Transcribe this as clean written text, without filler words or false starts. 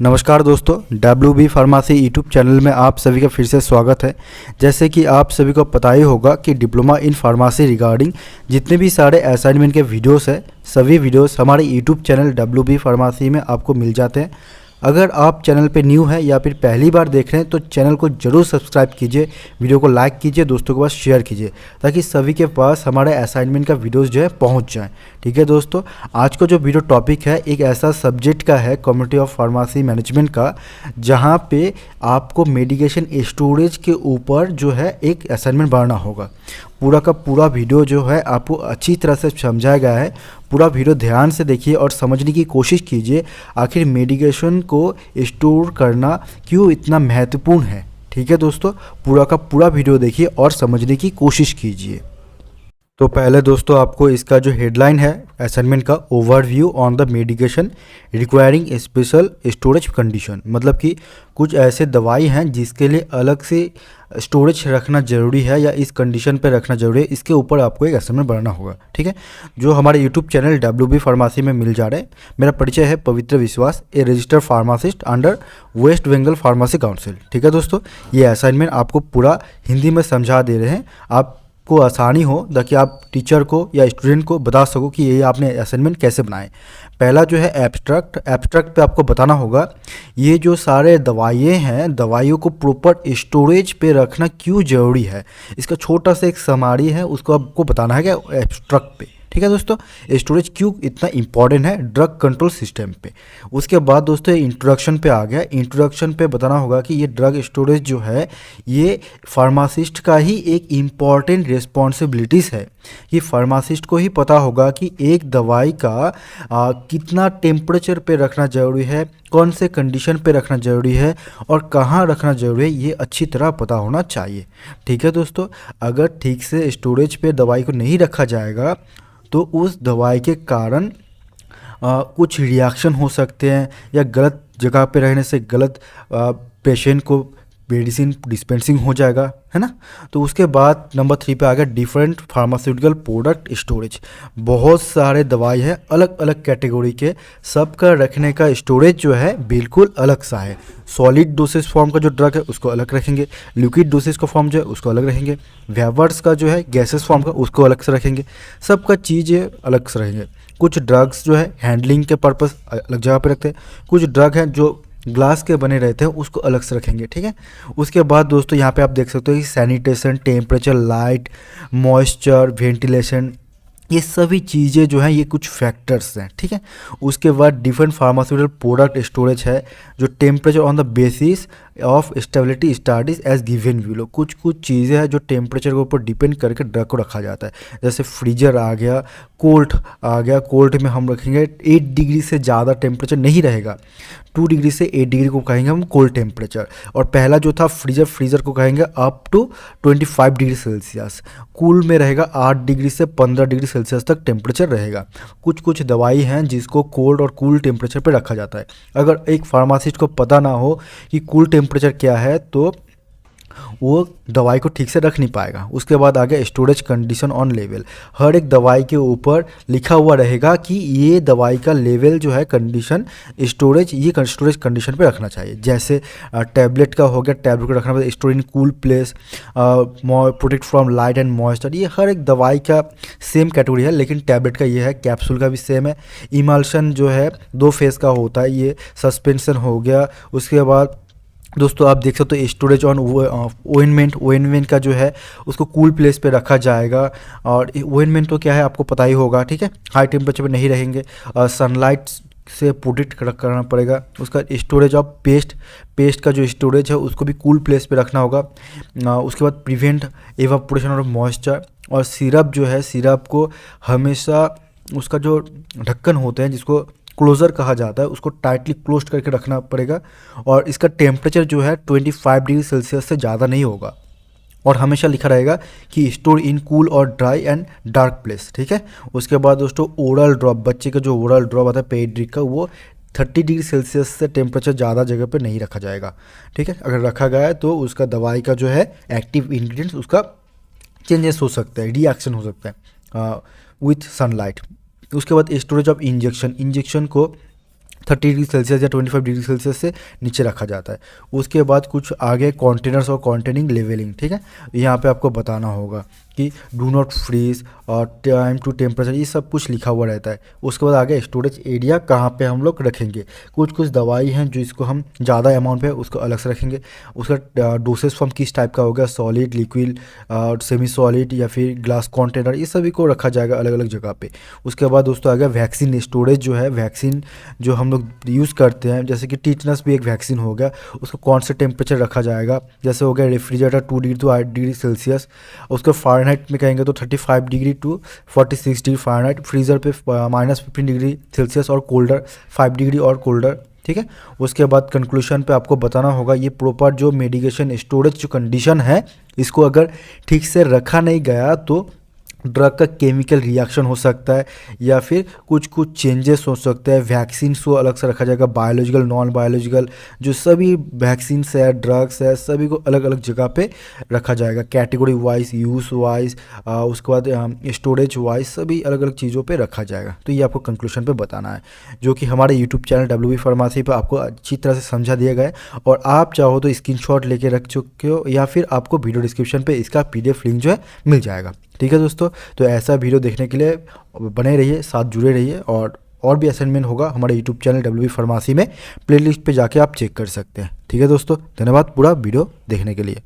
नमस्कार दोस्तों, WB pharmacy YouTube channel में आप सभी का फिर से स्वागत है। जैसे कि आप सभी को पता ही होगा कि डिप्लोमा इन फार्मेसी रिगार्डिंग जितने भी सारे असाइनमेंट के वीडियोस हैं, सभी वीडियोस हमारे यूट्यूब चैनल WB फार्मेसी में आपको मिल जाते हैं। अगर आप चैनल पे न्यू हैं या फिर पहली बार देख रहे हैं तो चैनल को ज़रूर सब्सक्राइब कीजिए, वीडियो को लाइक कीजिए, दोस्तों के पास शेयर कीजिए ताकि सभी के पास हमारे असाइनमेंट का वीडियोस जो है पहुंच जाए। ठीक है दोस्तों, आज का जो वीडियो टॉपिक है एक ऐसा सब्जेक्ट का है, कम्युनिटी ऑफ फार्मेसी मैनेजमेंट का, जहां पे आपको मेडिकेशन स्टोरेज के ऊपर जो है एक असाइनमेंट बनाना होगा। पूरा का पूरा वीडियो जो है आपको अच्छी तरह से समझाया गया है। पूरा वीडियो ध्यान से देखिए और समझने की कोशिश कीजिए आखिर मेडिकेशन को स्टोर करना क्यों इतना महत्वपूर्ण है। ठीक है दोस्तों, पूरा का पूरा वीडियो देखिए और समझने की कोशिश कीजिए। तो पहले दोस्तों आपको इसका जो हेडलाइन है असाइनमेंट का, overview on the medication requiring special storage condition, मतलब कि कुछ ऐसे दवाई हैं जिसके लिए अलग से स्टोरेज रखना ज़रूरी है या इस कंडीशन पे रखना ज़रूरी है, इसके ऊपर आपको एक असाइनमेंट बनाना होगा। ठीक है, जो हमारे यूट्यूब चैनल WB फार्मेसी में मिल जा रहे हैं। मेरा परिचय है Pavitra Biswas, a registered pharmacist under West Bengal pharmacy council. ठीक है दोस्तों, ये असाइनमेंट आपको पूरा हिंदी में समझा दे रहे हैं, आप को आसानी हो ताकि आप टीचर को या स्टूडेंट को बता सको कि ये आपने असाइनमेंट कैसे बनाए। पहला जो है एब्स्ट्रैक्ट पे आपको बताना होगा ये जो सारे दवाइयाँ हैं, दवाइयों को प्रॉपर स्टोरेज पे रखना क्यों ज़रूरी है। इसका छोटा सा एक समरी है, उसको आपको बताना है कि एब्स्ट्रैक्ट पे। ठीक है दोस्तों, स्टोरेज क्यों इतना इंपॉर्टेंट है ड्रग कंट्रोल सिस्टम पे। उसके बाद दोस्तों इंट्रोडक्शन पे आ गया। इंट्रोडक्शन पे बताना होगा कि ये ड्रग स्टोरेज जो है ये फार्मासिस्ट का ही एक इम्पॉर्टेंट रिस्पॉन्सिबिलिटीज़ है। ये फार्मासिस्ट को ही पता होगा कि एक दवाई का कितना टेम्परेचर पे रखना ज़रूरी है, कौन से कंडीशन पे रखना ज़रूरी है और कहाँ रखना ज़रूरी है, ये अच्छी तरह पता होना चाहिए। ठीक है दोस्तों, अगर ठीक से स्टोरेज पे दवाई को नहीं रखा जाएगा तो उस दवाई के कारण कुछ रिएक्शन हो सकते हैं या गलत जगह पे रहने से गलत पेशेंट को मेडिसिन डिस्पेंसिंग हो जाएगा, है ना। तो उसके बाद नंबर 3 पे आ गया डिफरेंट फार्मास्यूटिकल प्रोडक्ट स्टोरेज। बहुत सारे दवाई है अलग अलग कैटेगरी के, सबका रखने का स्टोरेज जो है बिल्कुल अलग सा है। सॉलिड डोसेज फॉर्म का जो ड्रग है उसको अलग रखेंगे, लिक्विड डोसेज का फॉर्म जो है उसको अलग रखेंगे, वेवर्स का जो है गैसेस फॉर्म का उसको अलग से रखेंगे, सबका चीज़ें अलग से रहेंगे। कुछ ड्रग्स जो है हैंडलिंग के पर्पस अलग जगह पे रखते हैं, कुछ ड्रग हैं जो ग्लास के बने रहते हैं उसको अलग से रखेंगे। ठीक है, उसके बाद दोस्तों यहाँ पे आप देख सकते हो कि sanitation, temperature, light, moisture, ventilation, ये सभी चीज़ें जो हैं ये कुछ फैक्टर्स हैं। ठीक है, उसके बाद डिफरेंट फार्मास्यूटिकल प्रोडक्ट स्टोरेज है जो temperature on the basis of stability studies as given view. कुछ चीज़ें हैं जो टेम्परेचर के ऊपर डिपेंड करके ड्रग को रखा जाता है। जैसे फ्रीजर आ गया, कोल्ड आ गया, कोल्ड में हम रखेंगे 8 डिग्री से ज़्यादा टेम्परेचर नहीं रहेगा, 2 डिग्री से 8 डिग्री को कहेंगे हम कोल्ड टेम्परेचर। और पहला जो था फ्रीजर को कहेंगे up to 25 degree Celsius. Cool में रहेगा 8 डिग्री से 15 डिग्री सेल्सियस तक टेम्परेचर रहेगा। कुछ दवाई हैं जिसको कोल्ड और कूल टेम्परेचर पर रखा जाता है। अगर एक फार्मासिस्ट को पता ना हो कि कूल टेम्परेचर क्या है तो वो दवाई को ठीक से रख नहीं पाएगा। उसके बाद आ गया स्टोरेज कंडीशन ऑन लेवल। हर एक दवाई के ऊपर लिखा हुआ रहेगा कि ये दवाई का लेवल जो है कंडीशन स्टोरेज, ये स्टोरेज कंडीशन पे रखना चाहिए। जैसे टैबलेट का हो गया, टैबलेट को रखना पड़ेगा store in cool place, protect from light and moisture. ये हर एक दवाई का सेम कैटेगरी है, लेकिन टैबलेट का ये है, कैप्सूल का भी सेम है। इमल्शन जो है 2 फेज़ का होता है, ये सस्पेंशन हो गया। उसके बाद दोस्तों आप देख सकते हो स्टोरेज ऑन ओइनमेंट का जो है उसको कूल प्लेस पे रखा जाएगा। और ओइनमेंट तो क्या है आपको पता ही होगा। ठीक है, हाई टेम्परेचर पे नहीं रहेंगे, सनलाइट से प्रोटेक्ट करना पड़ेगा। उसका स्टोरेज ऑफ पेस्ट का जो स्टोरेज है उसको भी कूल प्लेस पे रखना होगा। उसके बाद प्रिवेंट एवापोरेशन ऑफ मॉइस्चर। और सिरप जो है, सिरप को हमेशा उसका जो ढक्कन होते हैं जिसको क्लोज़र कहा जाता है उसको टाइटली क्लोज करके रखना पड़ेगा। और इसका टेम्परेचर जो है 25 डिग्री सेल्सियस से ज़्यादा नहीं होगा। और हमेशा लिखा रहेगा कि स्टोर इन कूल और ड्राई एंड डार्क प्लेस। ठीक है, उसके बाद दोस्तों ओरल ड्रॉप, बच्चे का जो ओरल ड्रॉप आता है पेडिग्री का, वो 30 डिग्री सेल्सियस से टेम्परेचर ज़्यादा जगह पे नहीं रखा जाएगा। ठीक है, अगर रखा गया है तो उसका दवाई का जो है एक्टिव इंग्रेडिएंट्स उसका चेंजेस हो सकता है, रिएक्शन हो सकता है विथ सनलाइट। उसके बाद स्टोरेज ऑफ इंजेक्शन को 30 डिग्री सेल्सियस या 25 डिग्री सेल्सियस से नीचे रखा जाता है। उसके बाद कुछ आगे कंटेनर्स और कंटेनिंग लेवलिंग, ठीक है, यहाँ पे आपको बताना होगा कि डू नॉट फ्रीज और टाइम टू टेम्परेचर, ये सब कुछ लिखा हुआ रहता है। उसके बाद आगे स्टोरेज एरिया कहाँ पे हम लोग रखेंगे, कुछ दवाई हैं जो इसको हम ज़्यादा अमाउंट पे उसको अलग से रखेंगे। उसका डोसेज फॉर्म किस टाइप का होगा, सॉलिड, लिक्विड, सेमी सॉलिड या फिर ग्लास कंटेनर, ये सभी को रखा जाएगा अलग अलग जगह पे। उसके बाद दोस्तों आ गया वैक्सीन स्टोरेज, जो है वैक्सीन जो हम लोग यूज़ करते हैं, जैसे कि टीटनस भी एक वैक्सीन हो गया, उसको कौन से टेम्परेचर रखा जाएगा। जैसे हो गया refrigerator 2 degree to 8 degree Celsius, उसको फ़ारेनहाइट में कहेंगे तो 35 degree to 46 degree Fahrenheit, freezer पे -15 डिग्री सेल्सियस और कोल्डर 5 डिग्री और कोल्डर, ठीक है। उसके बाद कंक्लूजन पे आपको बताना होगा ये प्रॉपर जो मेडिकेशन स्टोरेज जो कंडीशन है, इसको अगर ठीक से रखा नहीं गया तो ड्रग का केमिकल रिएक्शन हो सकता है या फिर कुछ चेंजेस हो सकते हैं। वैक्सीन को अलग से रखा जाएगा, बायोलॉजिकल, नॉन बायोलॉजिकल, जो सभी वैक्सीन्स है, ड्रग्स है, सभी को अलग अलग जगह पे रखा जाएगा, कैटेगरी वाइज, यूज़ वाइज, उसके बाद स्टोरेज वाइज, सभी अलग अलग चीज़ों पे रखा जाएगा। तो ये आपको कंक्लूजन पे बताना है, जो कि हमारे यूट्यूब चैनल WB फार्मेसी पे आपको अच्छी तरह से समझा दिया गया है। और आप चाहो तो स्क्रीनशॉट लेके रख चुके हो या फिर आपको वीडियो डिस्क्रिप्शन पे इसका PDF लिंक जो है मिल जाएगा, ठीक है दोस्तों। तो ऐसा वीडियो देखने के लिए बने रहिए, साथ जुड़े रहिए, और भी असाइनमेंट होगा हमारे यूट्यूब चैनल WB फार्मेसी में, प्लेलिस्ट पे जाके आप चेक कर सकते हैं, ठीक है दोस्तों। धन्यवाद पूरा वीडियो देखने के लिए।